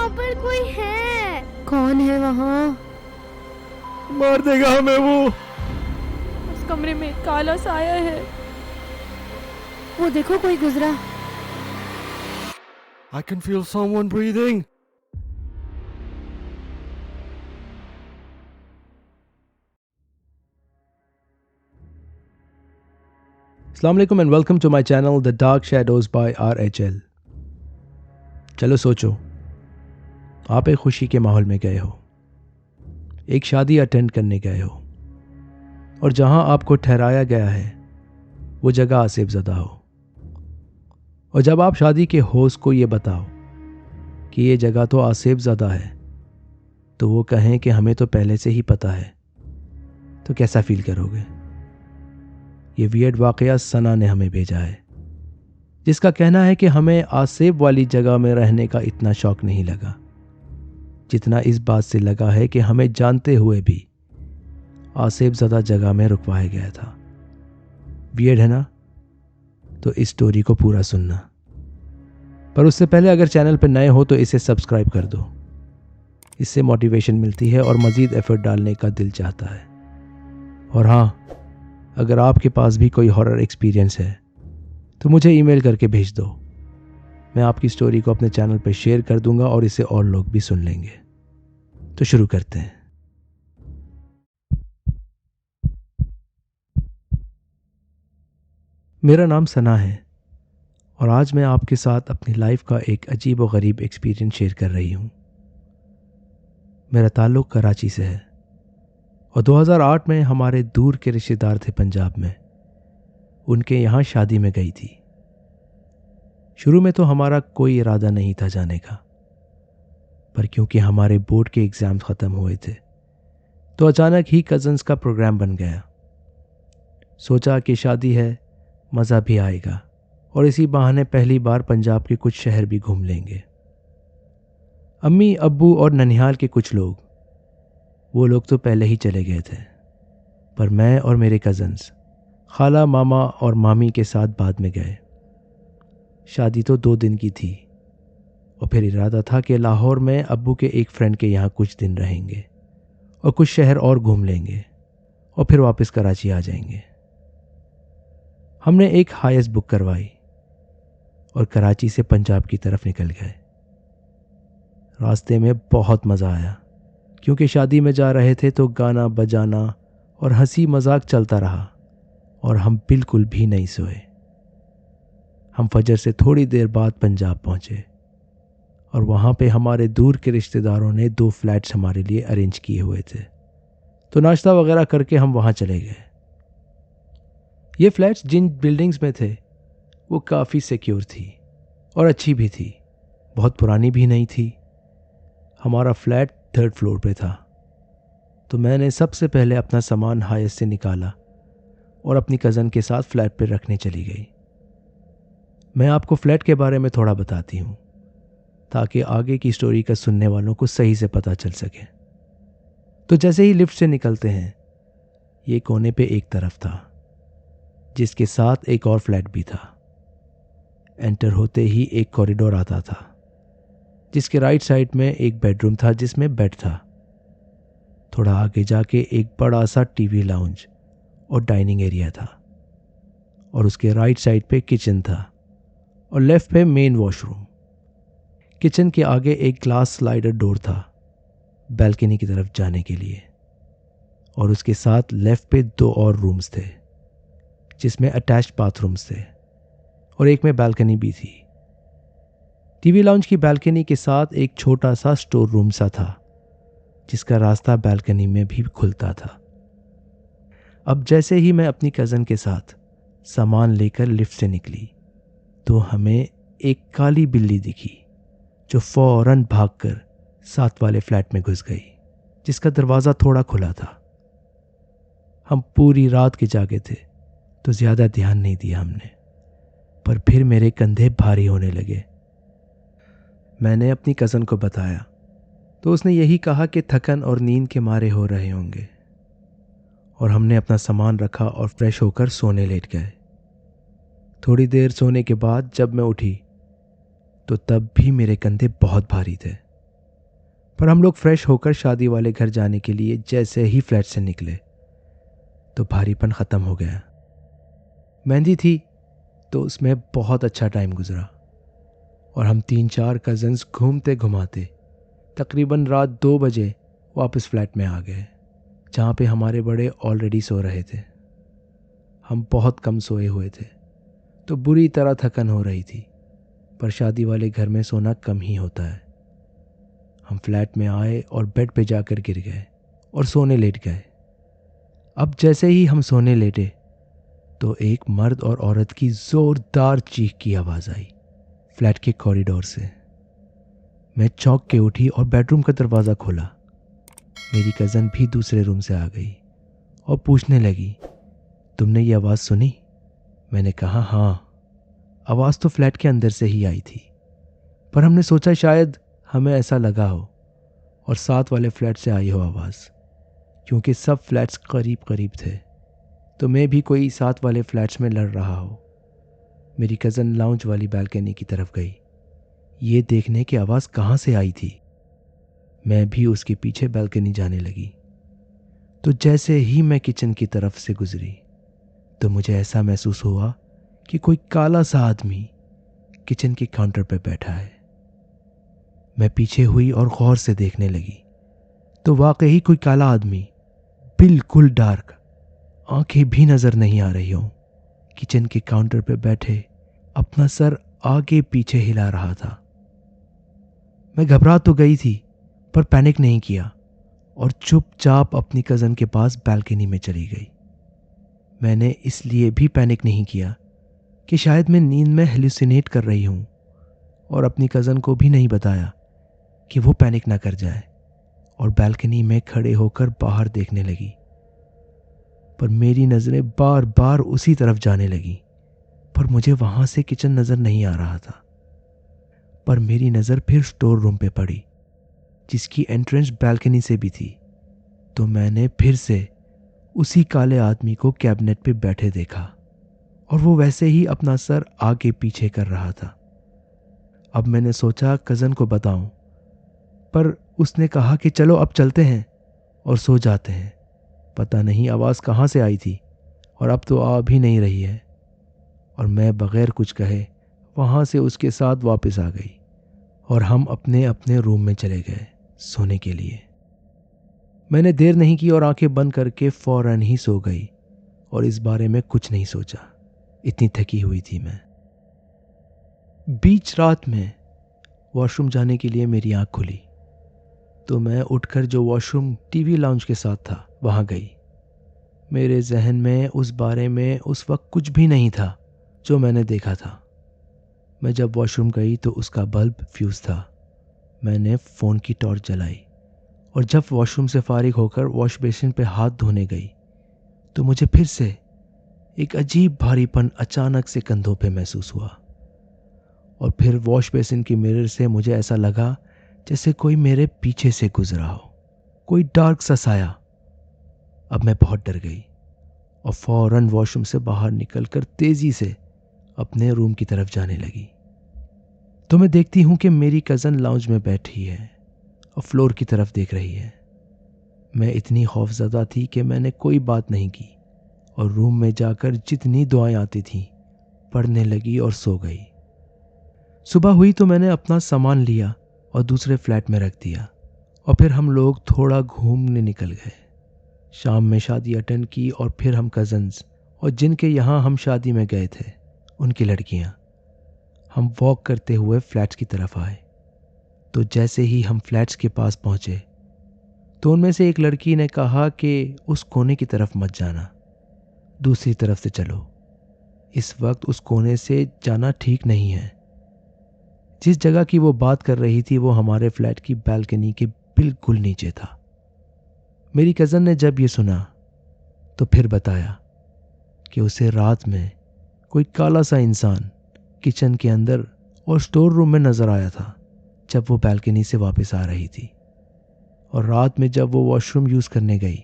वहाँ पर कोई है। कौन है वहाँ? मार देगा हमें वो। उस कमरे में काला साया है। वो देखो कोई गुजरा। I can feel someone breathing. Assalamu alaikum and welcome to my channel The Dark Shadows by RHL. चलो सोचो, आप एक खुशी के माहौल में गए हो, एक शादी अटेंड करने गए हो और जहां आपको ठहराया गया है वो जगह आसिफ ज़दा हो। और जब आप शादी के होस्ट को ये बताओ कि ये जगह तो आसिफ ज़दा है, तो वो कहें कि हमें तो पहले से ही पता है, तो कैसा फील करोगे? ये वियर्ड वाकया सना ने हमें भेजा है, जिसका कहना है कि हमें आसिफ वाली जगह में रहने का इतना शौक नहीं लगा जितना इस बात से लगा है कि हमें जानते हुए भी आसिफ ज़दा जगह में रुकवाया गया था। वियर्ड है ना? तो इस स्टोरी को पूरा सुनना, पर उससे पहले अगर चैनल पर नए हो तो इसे सब्सक्राइब कर दो। इससे मोटिवेशन मिलती है और मज़ीद एफर्ट डालने का दिल चाहता है। और हाँ, अगर आपके पास भी कोई हॉरर एक्सपीरियंस है तो मुझे ईमेल करके भेज दो। मैं आपकी स्टोरी को अपने चैनल पर शेयर कर दूंगा और इसे और लोग भी सुन लेंगे। तो शुरू करते हैं। मेरा नाम सना है और आज मैं आपके साथ अपनी लाइफ का एक अजीब व गरीब एक्सपीरियंस शेयर कर रही हूँ। मेरा ताल्लुक़ कराची से है और 2008 में हमारे दूर के रिश्तेदार थे पंजाब में, उनके यहाँ शादी में गई थी। शुरू में तो हमारा कोई इरादा नहीं था जाने का, पर क्योंकि हमारे बोर्ड के एग्ज़ाम ख़त्म हुए थे तो अचानक ही कज़न्स का प्रोग्राम बन गया। सोचा कि शादी है, मज़ा भी आएगा और इसी बहाने पहली बार पंजाब के कुछ शहर भी घूम लेंगे। अम्मी, अब्बू और ननिहाल के कुछ लोग, वो लोग तो पहले ही चले गए थे, पर मैं और मेरे कज़न्स खाला, मामा और मामी के साथ बाद में गए। शादी तो 2 दिन की थी और फिर इरादा था कि लाहौर में अब्बू के एक फ्रेंड के यहाँ कुछ दिन रहेंगे और कुछ शहर और घूम लेंगे और फिर वापस कराची आ जाएंगे। हमने एक हाइस बुक करवाई और कराची से पंजाब की तरफ निकल गए। रास्ते में बहुत मज़ा आया क्योंकि शादी में जा रहे थे तो गाना बजाना और हंसी मजाक चलता रहा और हम बिल्कुल भी नहीं सोए। हम फजर से थोड़ी देर बाद पंजाब पहुंचे और वहाँ पे हमारे दूर के रिश्तेदारों ने 2 फ्लैट्स हमारे लिए अरेंज किए हुए थे, तो नाश्ता वगैरह करके हम वहाँ चले गए। ये फ्लैट्स जिन बिल्डिंग्स में थे वो काफ़ी सिक्योर थी और अच्छी भी थी, बहुत पुरानी भी नहीं थी। हमारा फ्लैट 3rd फ्लोर पे था, तो मैंने सबसे पहले अपना सामान हाईएस्ट से निकाला और अपनी कज़न के साथ फ्लैट पे रखने चली गई। मैं आपको फ्लैट के बारे में थोड़ा बताती हूँ ताकि आगे की स्टोरी का सुनने वालों को सही से पता चल सके। तो जैसे ही लिफ्ट से निकलते हैं, ये कोने पे एक तरफ था जिसके साथ एक और फ्लैट भी था। एंटर होते ही एक कॉरिडोर आता था जिसके राइट साइड में एक बेडरूम था जिसमें बेड था। थोड़ा आगे जाके एक बड़ा सा टीवी लाउंज और डाइनिंग एरिया था और उसके राइट साइड पे किचन था और लेफ्ट पे मेन वॉशरूम। किचन के आगे एक ग्लास स्लाइडर डोर था बैल्कनी की तरफ जाने के लिए और उसके साथ लेफ्ट पे 2 और रूम्स थे जिसमें अटैच्ड बाथरूम्स थे और एक में बालकनी भी थी। टीवी लाउंज की बालकनी के साथ एक छोटा सा स्टोर रूम सा था जिसका रास्ता बालकनी में भी खुलता था। अब जैसे ही मैं अपनी कज़न के साथ सामान लेकर लिफ्ट से निकली तो हमें एक काली बिल्ली दिखी जो फौरन भागकर साथ वाले फ्लैट में घुस गई, जिसका दरवाज़ा थोड़ा खुला था। हम पूरी रात के जागे थे तो ज़्यादा ध्यान नहीं दिया हमने, पर फिर मेरे कंधे भारी होने लगे। मैंने अपनी कज़न को बताया तो उसने यही कहा कि थकन और नींद के मारे हो रहे होंगे और हमने अपना सामान रखा और फ्रेश होकर सोने लेट गए। थोड़ी देर सोने के बाद जब मैं उठी तो तब भी मेरे कंधे बहुत भारी थे पर हम लोग फ्रेश होकर शादी वाले घर जाने के लिए जैसे ही फ्लैट से निकले तो भारीपन ख़त्म हो गया। मेहंदी थी तो उसमें बहुत अच्छा टाइम गुजरा और हम 3-4 कज़न्स घूमते घुमाते तकरीबन रात 2 बजे वापस फ्लैट में आ गए, जहाँ पे हमारे बड़े ऑलरेडी सो रहे थे। हम बहुत कम सोए हुए थे तो बुरी तरह थकन हो रही थी, पर शादी वाले घर में सोना कम ही होता है। हम फ्लैट में आए और बेड पे जाकर गिर गए और सोने लेट गए। अब जैसे ही हम सोने लेटे तो एक मर्द और औरत की ज़ोरदार चीख की आवाज़ आई फ्लैट के कॉरिडोर से। मैं चौंक के उठी और बेडरूम का दरवाज़ा खोला। मेरी कज़न भी दूसरे रूम से आ गई और पूछने लगी, तुमने ये आवाज़ सुनी? मैंने कहा हाँ, आवाज़ तो फ्लैट के अंदर से ही आई थी, पर हमने सोचा शायद हमें ऐसा लगा हो और साथ वाले फ्लैट से आई हो आवाज़, क्योंकि सब फ्लैट्स करीब करीब थे, तो मैं भी कोई साथ वाले फ्लैट्स में लड़ रहा हो। मेरी कज़न लाउंज वाली बालकनी की तरफ गई, ये देखने की आवाज़ कहाँ से आई थी। मैं भी उसके पीछे बालकनी जाने लगी। तो जैसे ही मैं किचन की तरफ से गुजरी तो मुझे ऐसा महसूस हुआ कि कोई काला सा आदमी किचन के काउंटर पर बैठा है। मैं पीछे हुई और गौर से देखने लगी तो वाकई कोई काला आदमी, बिल्कुल डार्क, आंखें भी नजर नहीं आ रही हो, किचन के काउंटर पर बैठे अपना सर आगे पीछे हिला रहा था। मैं घबरा तो गई थी पर पैनिक नहीं किया और चुपचाप अपनी कज़न के पास बालकनी में चली गई। मैंने इसलिए भी पैनिक नहीं किया कि शायद मैं नींद में हेलुसिनेट कर रही हूँ, और अपनी कज़न को भी नहीं बताया कि वो पैनिक ना कर जाए, और बालकनी में खड़े होकर बाहर देखने लगी। पर मेरी नज़रें बार बार उसी तरफ जाने लगी, पर मुझे वहाँ से किचन नज़र नहीं आ रहा था। पर मेरी नज़र फिर स्टोर रूम पे पड़ी, जिसकी एंट्रेंस बालकनी से भी थी। तो मैंने फिर से उसी काले आदमी को कैबिनेट पे बैठे देखा, और वो वैसे ही अपना सर आगे पीछे कर रहा था। अब मैंने सोचा कज़न को बताऊं, पर उसने कहा कि चलो अब चलते हैं और सो जाते हैं। पता नहीं आवाज़ कहाँ से आई थी और अब तो आ भी नहीं रही है। और मैं बगैर कुछ कहे वहाँ से उसके साथ वापस आ गई और हम अपने अपने रूम में चले गए सोने के लिए। मैंने देर नहीं की और आंखें बंद करके फौरन ही सो गई और इस बारे में कुछ नहीं सोचा, इतनी थकी हुई थी मैं। बीच रात में वॉशरूम जाने के लिए मेरी आंख खुली तो मैं उठकर जो वॉशरूम टीवी लाउंज के साथ था वहाँ गई। मेरे जहन में उस बारे में उस वक्त कुछ भी नहीं था जो मैंने देखा था। मैं जब वॉशरूम गई तो उसका बल्ब फ्यूज था। मैंने फ़ोन की टॉर्च जलाई और जब वॉशरूम से फारिग होकर वॉश बेसिन पे हाथ धोने गई तो मुझे फिर से एक अजीब भारीपन अचानक से कंधों पे महसूस हुआ। और फिर वॉश बेसिन की मिरर से मुझे ऐसा लगा जैसे कोई मेरे पीछे से गुजरा हो, कोई डार्क सा साया। अब मैं बहुत डर गई और फौरन वॉशरूम से बाहर निकलकर तेजी से अपने रूम की तरफ जाने लगी। तो मैं देखती हूँ कि मेरी कज़न लाउंज में बैठी है और फ्लोर की तरफ देख रही है। मैं इतनी खौफज़दा थी कि मैंने कोई बात नहीं की और रूम में जाकर जितनी दुआएं आती थीं पढ़ने लगी और सो गई। सुबह हुई तो मैंने अपना सामान लिया और दूसरे फ्लैट में रख दिया और फिर हम लोग थोड़ा घूमने निकल गए। शाम में शादी अटेंड की और फिर हम कज़न्स और जिनके यहाँ हम शादी में गए थे उनकी लड़कियाँ, हम वॉक करते हुए फ्लैट्स की तरफ आए। तो जैसे ही हम फ्लैट्स के पास पहुँचे तो उनमें से एक लड़की ने कहा कि उस कोने की तरफ मत जाना, दूसरी तरफ से चलो। इस वक्त उस कोने से जाना ठीक नहीं है। जिस जगह की वो बात कर रही थी वो हमारे फ्लैट की बालकनी के बिल्कुल नीचे था। मेरी कज़न ने जब ये सुना तो फिर बताया कि उसे रात में कोई काला सा इंसान किचन के अंदर और स्टोर रूम में नज़र आया था जब वो बालकनी से वापस आ रही थी। और रात में जब वो वॉशरूम यूज़ करने गई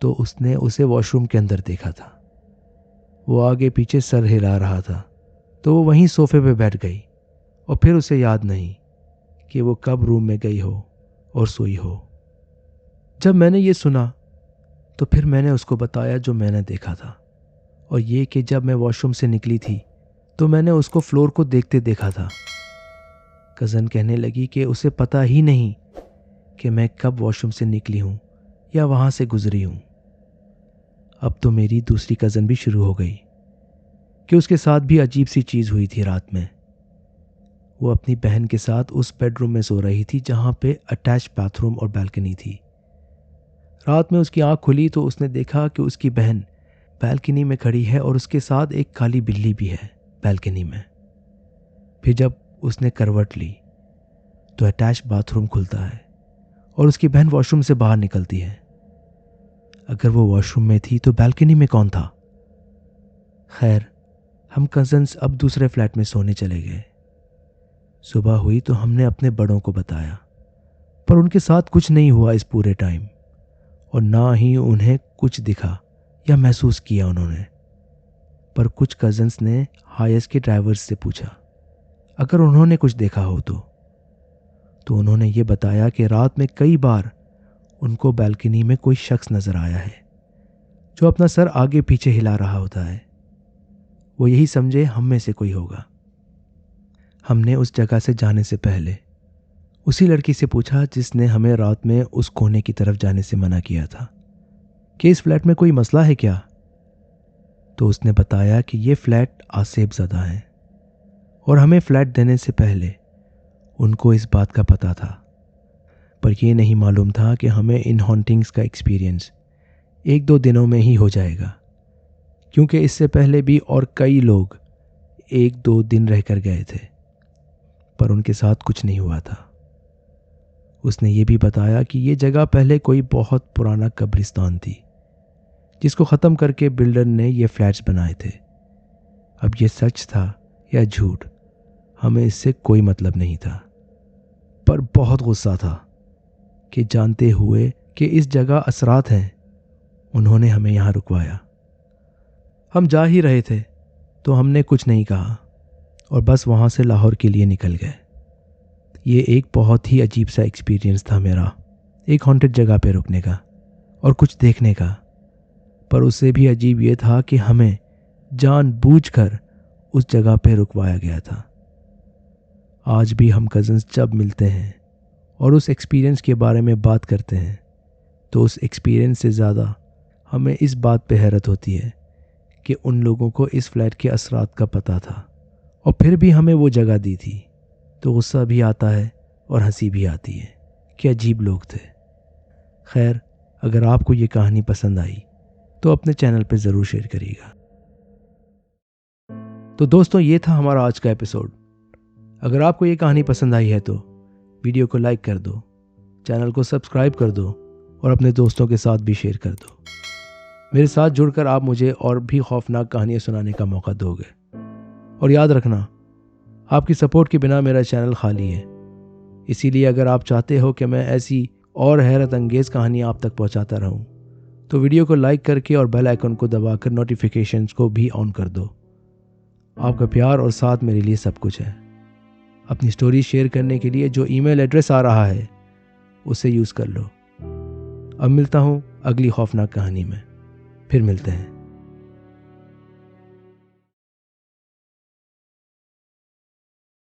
तो उसने उसे वॉशरूम के अंदर देखा था। वो आगे पीछे सर हिला रहा था तो वो वहीं सोफे पे बैठ गई और फिर उसे याद नहीं कि वो कब रूम में गई हो और सोई हो। जब मैंने ये सुना तो फिर मैंने उसको बताया जो मैंने देखा था, और ये कि जब मैं वॉशरूम से निकली थी तो मैंने उसको फ्लोर को देखते देखा था। कज़न कहने लगी कि उसे पता ही नहीं कि मैं कब वॉशरूम से निकली हूँ या वहाँ से गुजरी हूँ। अब तो मेरी दूसरी कज़न भी शुरू हो गई कि उसके साथ भी अजीब सी चीज़ हुई थी रात में। वो अपनी बहन के साथ उस बेडरूम में सो रही थी जहाँ पे अटैच बाथरूम और बालकनी थी। रात में उसकी आंख खुली तो उसने देखा कि उसकी बहन बालकनी में खड़ी है और उसके साथ एक काली बिल्ली भी है बालकनी में। फिर जब उसने करवट ली तो अटैच बाथरूम खुलता है और उसकी बहन वॉशरूम से बाहर निकलती है। अगर वो वॉशरूम में थी तो बालकनी में कौन था? खैर, हम कज़न्स अब दूसरे फ्लैट में सोने चले गए। सुबह हुई तो हमने अपने बड़ों को बताया, पर उनके साथ कुछ नहीं हुआ इस पूरे टाइम, और ना ही उन्हें कुछ दिखा या महसूस किया उन्होंने। पर कुछ कज़न्स ने हायस के ड्राइवर्स से पूछा अगर उन्होंने कुछ देखा हो तो उन्होंने ये बताया कि रात में कई बार उनको बालकनी में कोई शख्स नज़र आया है जो अपना सर आगे पीछे हिला रहा होता है। वो यही समझे हम में से कोई होगा। हमने उस जगह से जाने से पहले उसी लड़की से पूछा जिसने हमें रात में उस कोने की तरफ जाने से मना किया था कि इस फ्लैट में कोई मसला है क्या। तो उसने बताया कि ये फ्लैट आसेब ज़दा है और हमें फ्लैट देने से पहले उनको इस बात का पता था, पर यह नहीं मालूम था कि हमें इन हॉन्टिंग्स का एक्सपीरियंस 1-2 दिनों में ही हो जाएगा, क्योंकि इससे पहले भी और कई लोग 1-2 दिन रहकर गए थे पर उनके साथ कुछ नहीं हुआ था। उसने ये भी बताया कि ये जगह पहले कोई बहुत पुराना कब्रिस्तान थी जिसको ख़त्म करके बिल्डर ने ये फ्लैट्स बनाए थे। अब ये सच था या झूठ हमें इससे कोई मतलब नहीं था, पर बहुत गुस्सा था कि जानते हुए कि इस जगह असरात हैं उन्होंने हमें यहाँ रुकवाया। हम जा ही रहे थे तो हमने कुछ नहीं कहा और बस वहाँ से लाहौर के लिए निकल गए। ये एक बहुत ही अजीब सा एक्सपीरियंस था मेरा, एक हॉन्टेड जगह पे रुकने का और कुछ देखने का। पर उससे भी अजीब ये था कि हमें जानबूझकर उस जगह पे रुकवाया गया था। आज भी हम कज़न्स जब मिलते हैं और उस एक्सपीरियंस के बारे में बात करते हैं तो उस एक्सपीरियंस से ज़्यादा हमें इस बात पे हैरत होती है कि उन लोगों को इस फ्लैट के असरात का पता था और फिर भी हमें वो जगह दी थी। तो गुस्सा भी आता है और हंसी भी आती है कि अजीब लोग थे। खैर, अगर आपको ये कहानी पसंद आई तो अपने चैनल पे ज़रूर शेयर करिएगा। तो दोस्तों, ये था हमारा आज का एपिसोड। अगर आपको ये कहानी पसंद आई है तो वीडियो को लाइक कर दो, चैनल को सब्सक्राइब कर दो और अपने दोस्तों के साथ भी शेयर कर दो। मेरे साथ जुड़कर आप मुझे और भी खौफनाक कहानियाँ सुनाने का मौका दोगे। और याद रखना, आपकी सपोर्ट के बिना मेरा चैनल खाली है। इसीलिए अगर आप चाहते हो कि मैं ऐसी और हैरत अंगेज़ कहानियाँ आप तक पहुँचाता रहूँ तो वीडियो को लाइक करके और बेल आइकन को दबाकर नोटिफिकेशंस को भी ऑन कर दो। आपका प्यार और साथ मेरे लिए सब कुछ है। अपनी स्टोरी शेयर करने के लिए जो ईमेल एड्रेस आ रहा है उसे यूज़ कर लो। अब मिलता हूँ अगली खौफनाक कहानी में। फिर मिलते हैं।